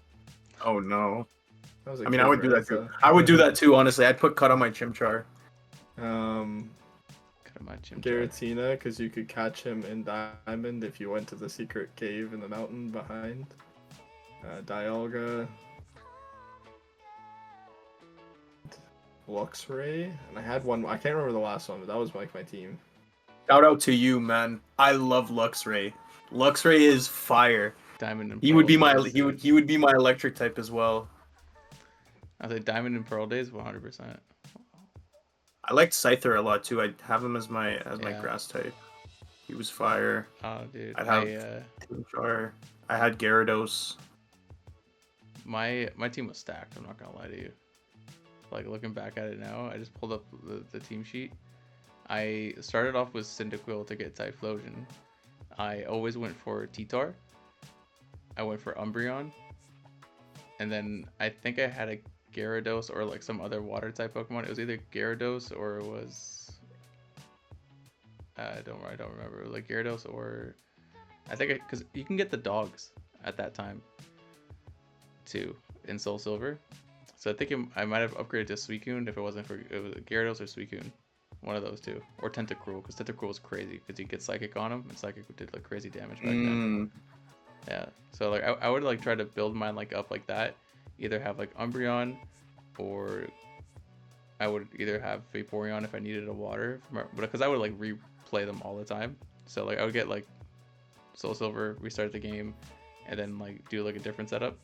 Oh no. That was a I mean, I would do that Kid too. I would do that too. Honestly, I'd put cut on my Chimchar. Cut my Chimchar. Giratina, because you could catch him in Diamond if you went to the secret cave in the mountain behind. Dialga. Luxray, and I had one. I can't remember the last one, but that was like my team. Shout out to you, man. I love Luxray. Luxray is fire. Diamond and He Pearl would be my days. he would be my electric type as well. I say Diamond and Pearl days, 100%. I liked Scyther a lot too. I'd have him as my Yeah. grass type. He was fire. Oh, dude. I'd have Chimchar. I had Gyarados. My team was stacked. I'm not gonna lie to you. Like looking back at it now, I just pulled up the team sheet. I started off with Cyndaquil to get Typhlosion. I always went for Titar. I went for Umbreon. And then I think I had a Gyarados or like some other water type Pokemon. It was either Gyarados or it was I don't remember. It was like Gyarados or I think because you can get the dogs at that time too in Soul Silver. So I think I might have upgraded to Suicune if it wasn't for it was Gyarados or Suicune, one of those two, or Tentacruel because Tentacruel was crazy because you get Psychic on him and Psychic did like crazy damage back then. Yeah, so like I would like try to build mine like up like that, either have like Umbreon, or I would either have Vaporeon if I needed a water, but because I would like replay them all the time. So like I would get like Soul Silver, restart the game, and then like do like a different setup.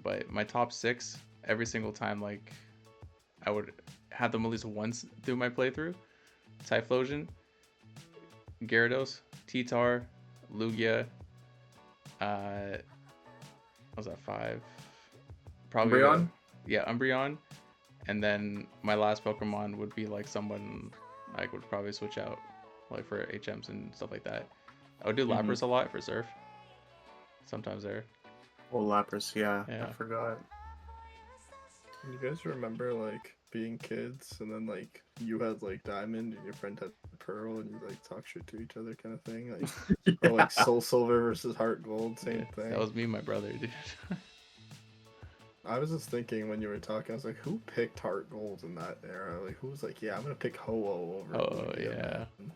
But my top 6 every single time, like I would have them at least once through my playthrough. Typhlosion, Gyarados, Titar, Lugia. What was that 5? Probably Umbreon? Yeah, Umbreon. And then my last Pokemon would be like someone I would probably switch out, like for HMs and stuff like that. I would do Lapras a lot for Surf. Sometimes there. Oh, Lapras, yeah. Yeah. I forgot. You guys remember like being kids and then like you had like Diamond and your friend had Pearl and you like talk shit to each other kind of thing, like or like Soul Silver versus Heart Gold, same Yeah, thing. that was me and my brother, dude. I was just thinking when you were talking, I was like, who picked Heart Gold in that era? Like, who was like, yeah, I'm gonna pick Ho-Oh over. Oh, Lugia, yeah. man."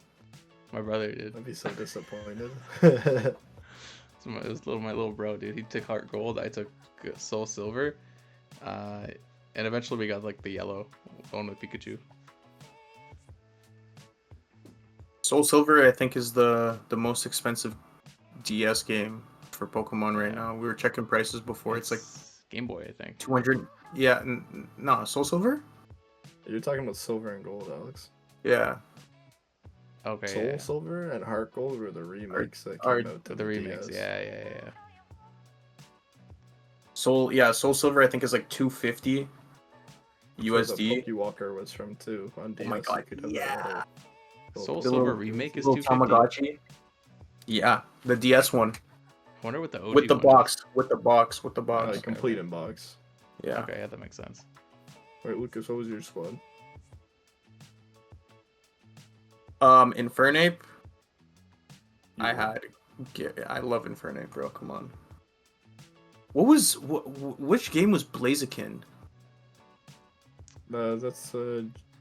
My brother did. I'd be so disappointed. It was my little bro, dude. He took Heart Gold. I took Soul Silver, And eventually we got like the yellow one with Pikachu. Soul Silver, I think, is the most expensive DS game for Pokemon right Yeah. now. We were checking prices before. It's like Game Boy, I think. 200. Yeah, no, Soul Silver. You're talking about Silver and Gold, Alex. Yeah, Okay. Soul yeah. Silver and Heart Gold were the remakes that are- came out to The remix. DS. Yeah. Soul Silver, I think, is like 250 That's where the USD. Pokewalker was from too. On DS, Oh my god, you could have yeah. that Soul The Silver little, remake is little 250. Tamagotchi. Yeah, the DS one I wonder what the OG with the one box, is. with the box, with the little, box. Okay, complete okay. in box. Yeah. Okay, yeah, that makes sense. Wait, Lucas, what was your squad? Infernape. I You- had. I love Infernape, bro. Come on. Which game was Blaziken? That's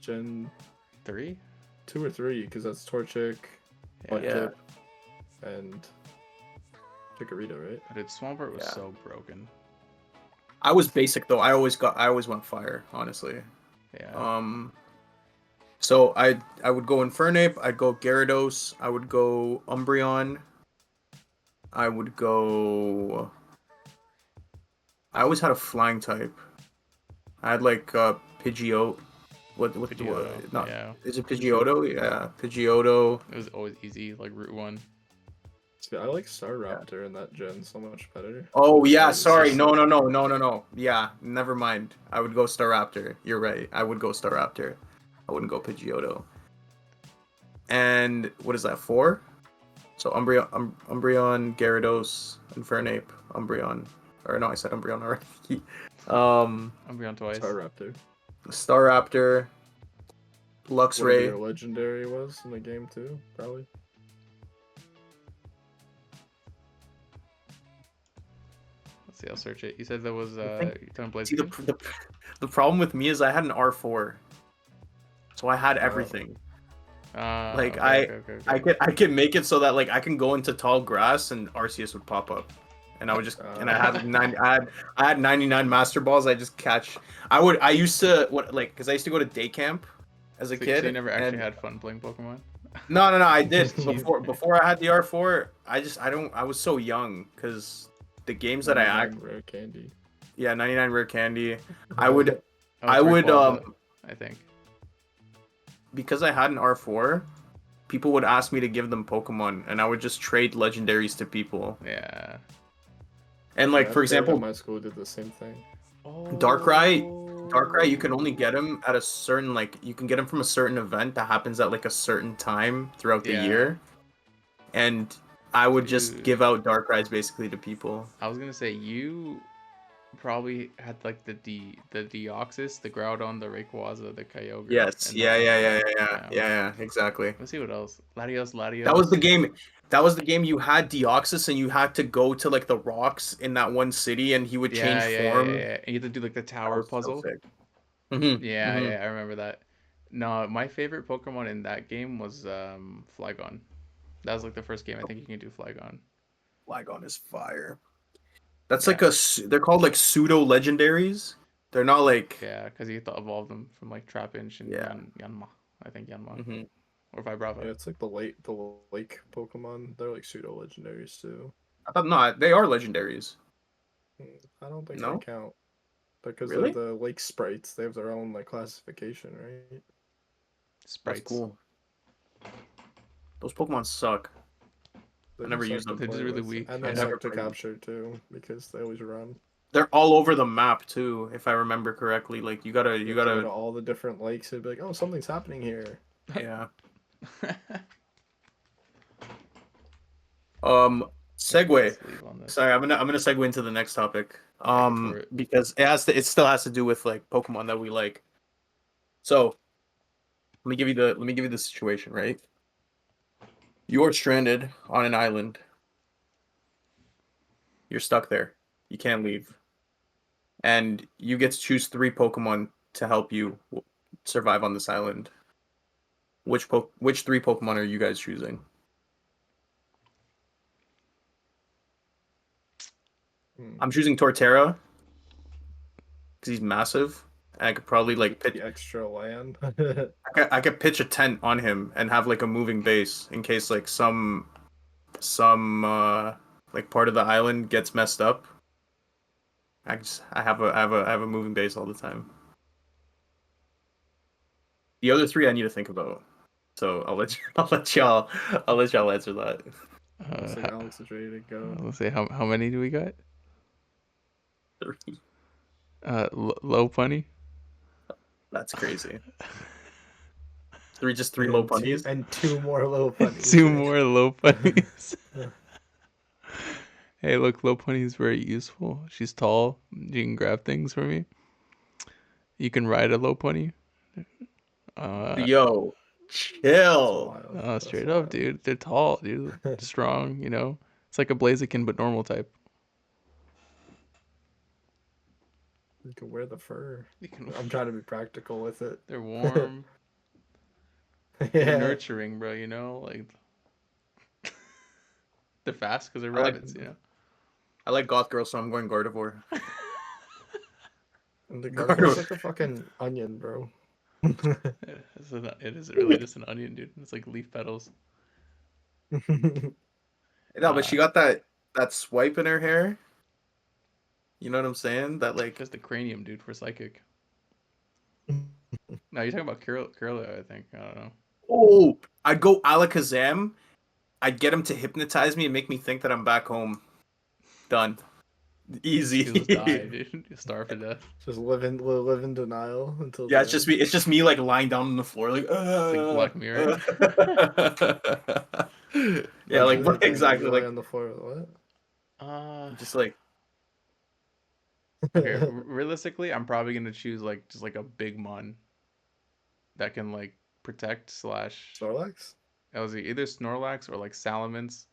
Gen 3? 2 or 3, because that's Torchic, Yeah. Yeah. and Chikorita, right? Dude, Swampert was Yeah. so broken. I was basic though. I always went fire, honestly. Yeah. So I would go Infernape, I'd go Gyarados, I would go Umbreon, I would go. I always had a flying type. I had like Pidgeot. What Pidgeotto, not? yeah. Is it Pidgeotto? Yeah, Pidgeotto. It was always easy, like Route 1. See, I like Staraptor in that gen so much better. Oh yeah, Always sorry. just- No. Yeah, never mind. I would go Staraptor. You're right. I would go Staraptor. I wouldn't go Pidgeotto. And what is that, 4? So Umbreon, Gyarados, Infernape, Umbreon. Or no, I said Umbreon already. Umbreon twice. Staraptor. Staraptor, Whatever Luxray. your legendary was in the game too, probably. Let's see, I'll search it. You said that was think- Time See, Blaziken? the problem with me is I had an R4. So I had everything. Like, I could make it so that like I can go into tall grass and Arceus would pop up, and I would just and I had 99 Master Balls. I just catch. I used to because I used to go to day camp as a kid. So you never actually and- had fun playing Pokemon? No, I did Jeez. before I had the R4. I was so young because the games that I 99 rare candy. 99 rare candy. I would Oh, I it's would Rayquaza, I think. because I had an R4. People would ask me to give them Pokemon, and I would just trade legendaries to people. Yeah. And like Yeah, for everyone example, at my school did the same thing. Darkrai, you can only get him at a certain you can get him from a certain event that happens at like a certain time throughout the Yeah. year. And I would just Dude. give out Darkrai's basically to people. I was gonna say you probably had like the Deoxys, the Groudon, the Rayquaza, the Kyogre. Yes. and Yeah, exactly. Let's see what else. Latios. That was the game. That was the game you had Deoxys and you had to go to like the rocks in that one city and he would change form. Yeah. And you had to do like the That tower was so puzzle. sick. Mhm, Yeah, mhm. I remember that. No, my favorite Pokemon in that game was Flygon. That was like the first game I think you can do Flygon. Flygon is fire. That's Yeah. like they're called like pseudo legendaries. They're not like Yeah, because you have to evolve them from like Trapinch and Yeah. Yanma. I think Yanma. Mhm. Or Vibrava. Yeah, it's like the lake Pokemon. They're like pseudo legendaries too. I thought no, they are legendaries. I don't think No? they count because Really? they're the lake sprites. They have their own like classification, right? That's Sprites. cool. Those Pokemon suck. They never suck used to them. They're just play really with, weak. and I they never suck to played them. capture too because they always run. They're all over the map too, if I remember correctly. Like you You have to go to gotta all the different lakes and be like, oh, something's happening here. yeah. Segue. Let's leave on this. Sorry, I'm gonna segue into the next topic. go for it. Because it still has to do with like Pokemon that we like. So let me give you the situation, right? You're stranded on an island. You're stuck there. You can't leave. And you get to choose 3 Pokemon to help you survive on this island. Which 3 Pokemon are you guys choosing? I'm choosing Torterra because he's massive. And I could probably like pitch. The extra land. I could pitch a tent on him and have like a moving base in case like some like part of the island gets messed up. I have a moving base all the time. The other three I need to think about. So I'll let y'all answer that. Looks like Alex is ready to go. Let's say how many do we got? Three. Low punny. That's crazy. Three low punnies. And two more low punnies. Two more low punnies. Hey, look, low punny is very useful. She's tall. You can grab things for me. You can ride a low punny. Yo, chill. Straight up, dude. They're tall, dude. Strong, you know. It's like a Blaziken, but normal type. You can wear the fur. You can. I'm trying to be practical with it. They're warm. Yeah. They're nurturing, bro. You know, like they're fast because they're rabbits. You know. Oh, I like goth girls, so I'm going Gardevoir. And the garden's like a fucking onion, bro. It is really just an onion, dude. It's like leaf petals. No, but she got that swipe in her hair. You know what I'm saying? That like Just the cranium, dude, for psychic. No, you're talking about Curly, I think. I don't know. oh, I'd go Alakazam. I'd get him to hypnotize me and make me think that I'm back home. Done. Easy. You'll just die, dude. You'll starve to death. Just live in denial until. Yeah, it's just me. It's just me like lying down on the floor, like. It's like Black Mirror. Yeah, like exactly like on the floor. What? just like. Okay, realistically, I'm probably gonna choose like just like a big mon that can like protect slash. Snorlax? That was either Snorlax or like Salamence.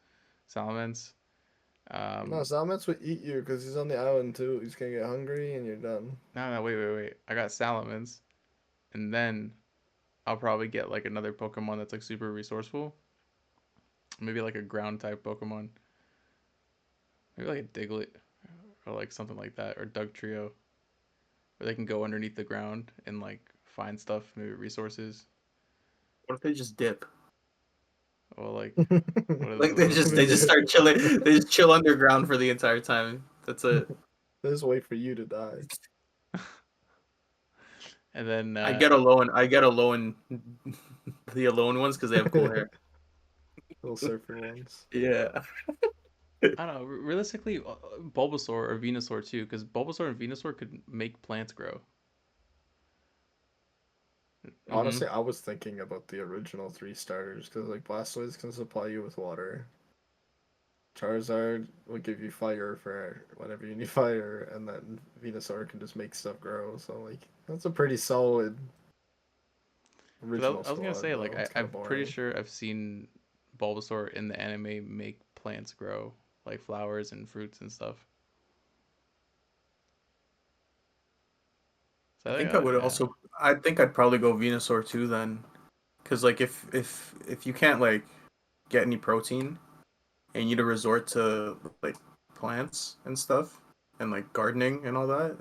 No, Salamence would eat you because he's on the island too. He's gonna get hungry and you're done. No, wait. I got Salamence, and then I'll probably get like another Pokemon that's like super resourceful. Maybe like a ground type Pokemon. Maybe like a Diglett or like something like that, or Dugtrio, where they can go underneath the ground and like find stuff, maybe resources. What if they just dip? Or like, what are Like they just start chilling. They just chill underground for the entire time. That's it. They just wait for you to die. And then I get alone the alone ones because they have cool hair. Little surfer ones. Yeah. I don't know. Realistically, Bulbasaur or Venusaur too, because Bulbasaur and Venusaur could make plants grow. Honestly, I was thinking about the original 3 starters because like Blastoise can supply you with water. Charizard will give you fire for whenever you need fire, and then Venusaur can just make stuff grow. So like that's a pretty solid original. I was gonna say like I'm pretty boring. sure I've seen Bulbasaur in the anime make plants grow, like flowers and fruits and stuff. So I think I would also. I think I'd probably go Venusaur too then, because like if you can't like get any protein, and you need to resort to like plants and stuff, and like gardening and all that,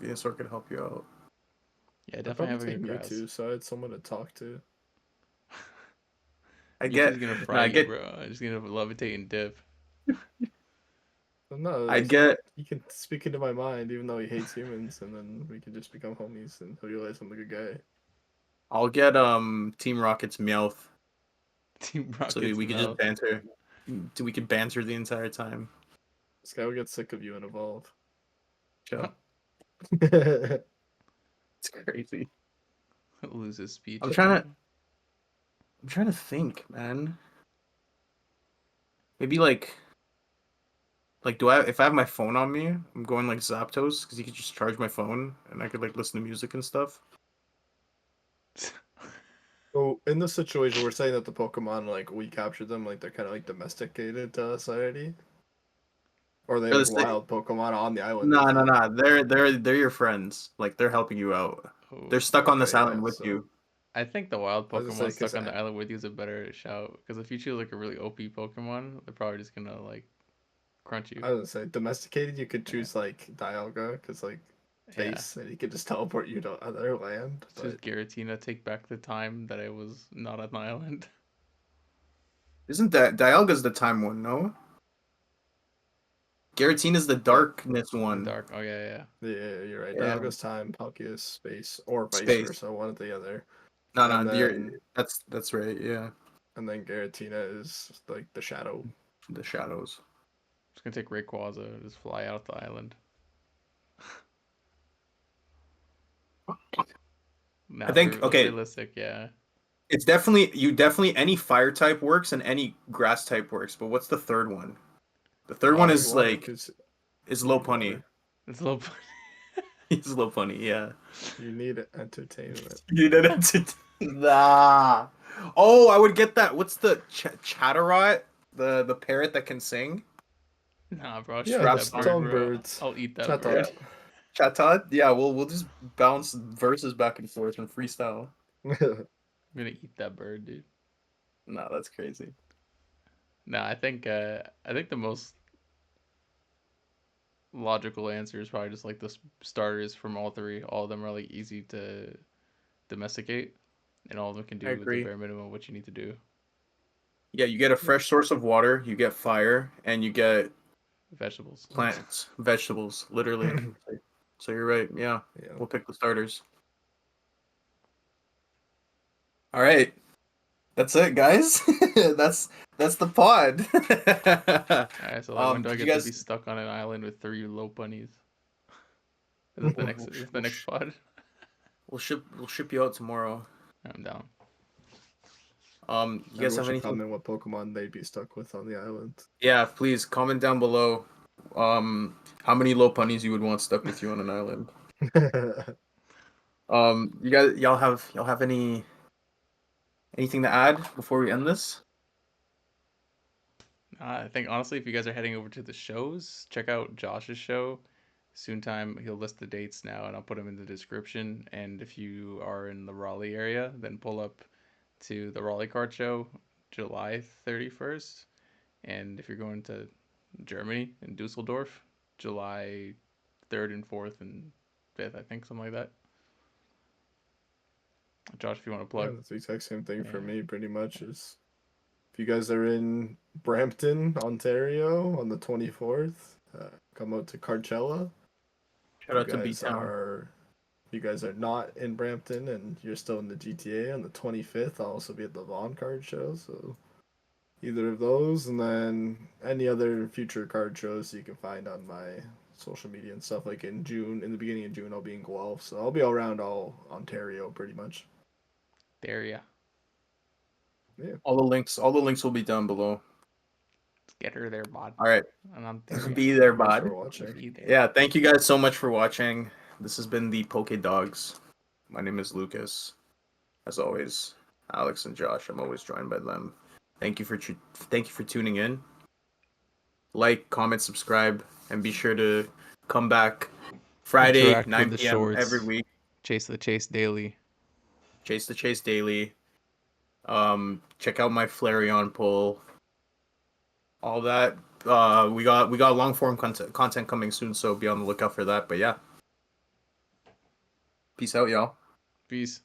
Venusaur could help you out. Yeah, I'd definitely probably having a take grass. Mewtwo, so I had someone to talk to. Mewtwo's gonna fry you, bro. I'm just gonna levitate and dip. But no, he can speak into my mind, even though he hates humans, and then we can just become homies, and he'll realize I'm a good guy. I'll get Team Rocket's Meowth. Team Rocket's so we could just banter. We could banter the entire time. This guy will get sick of you and evolve. Chill. It's crazy. Lose his speech. I'm trying to think, man. Maybe like if I have my phone on me, I'm going like Zapdos because you could just charge my phone and I could like listen to music and stuff. So in this situation, we're saying that the Pokemon, like we captured them, like they're kind of like domesticated to society, or they like wild Pokemon on the island. No. They're your friends. Like they're helping you out. They're stuck on this island with you. I think the wild Pokemon stuck on the island with you is a better shout, because if you choose like a really OP Pokemon, they're probably just gonna like crunch you. I was gonna say domesticated. You could choose like Dialga, because like face, and he could just teleport you to other land. Says But Giratina, take back the time that I was not on the island. Isn't that Dialga's the time one? No. Giratina's the darkness one. Dark. Oh yeah. yeah, you're right. Yeah. Dialga's time, Palkia's space, or vice Space. versa, one or the other. No, And no, then- that's right. Yeah, And then Giratina is like the shadow. the shadows. Just gonna take Rayquaza and just fly out the island. Nah, I think- okay. Realistic, yeah. It's definitely any fire type works and any grass type works. But what's the third one? The third one is Water, like 'cause is you need Lopunny. water. It's a little. He's Lopunny. Yeah. You need entertainment. You didn't. Nah. Oh, I would get that. What's the Chatterot? The parrot that can sing? Nah, bro. Yeah, Strap just that some bird, bro. birds. I'll eat that Chatot. bird. Chatot? Yeah, we'll just bounce verses back and forth and freestyle. I'm gonna eat that bird, dude. Nah, that's crazy. Nah, I think the most logical answer is probably just like the starters from all three. All of them are like easy to domesticate, and all of them can do the agree. bare minimum of what you need to do. Yeah, you get a fresh source of water, you get fire, and you get Vegetables. plants, vegetables, literally. So you're right. Yeah, Yeah. we'll pick the starters. All right, that's it, guys. that's the pod. Alright, so like, when do I did get you to guys- be stuck on an island with 3 low bunnies? Is it the next? Is it the next pod? We'll ship you out tomorrow. I'm down. You guys Everyone have should anything? comment what Pokemon they'd be stuck with on the island. Yeah, please comment down below. How many low punnies you would want stuck with you on an island? Y'all have anything to add before we end this? I think honestly, if you guys are heading over to the shows, check out Josh's show. Soon time he'll list the dates now, and I'll put them in the description. And if you are in the Raleigh area, then pull up to the Raleigh Card Show, July 31st. And if you're going to Germany in Dusseldorf, July 3rd and 4th and 5th, I think, something like that. Josh, if you want to Yeah, plug. that's the exact same thing for Yeah. me, pretty much. Is if you guys are in Brampton, Ontario, on the 24th, come out to Coachella. Shout out to B-Town. If you guys are not in Brampton and you're still in the GTA on the 25th, I'll also be at the Vaughn Card Show. So either of those, and then any other future card shows you can find on my social media and stuff. Like in June, in the beginning of June, I'll be in Guelph, so I'll be all around all Ontario pretty much. There, yeah. All the links will be down below. Let's get her there, bod. All right, And I'm there. be there, Thanks bod. for watching. Be there. Yeah, thank you guys so much for watching. This has been the PokeDogs. My name is Lucas. As always, Alex and Josh. I'm always joined by them. Thank you for tuning in. Like, comment, subscribe, and be sure to come back Friday, Interact with 9 the p.m. shorts. every week. Chase the Chase daily. Chase the Chase daily. Check out my Flareon poll. All that. We got long form content coming soon, so be on the lookout for that. But yeah. Peace out, y'all. Peace.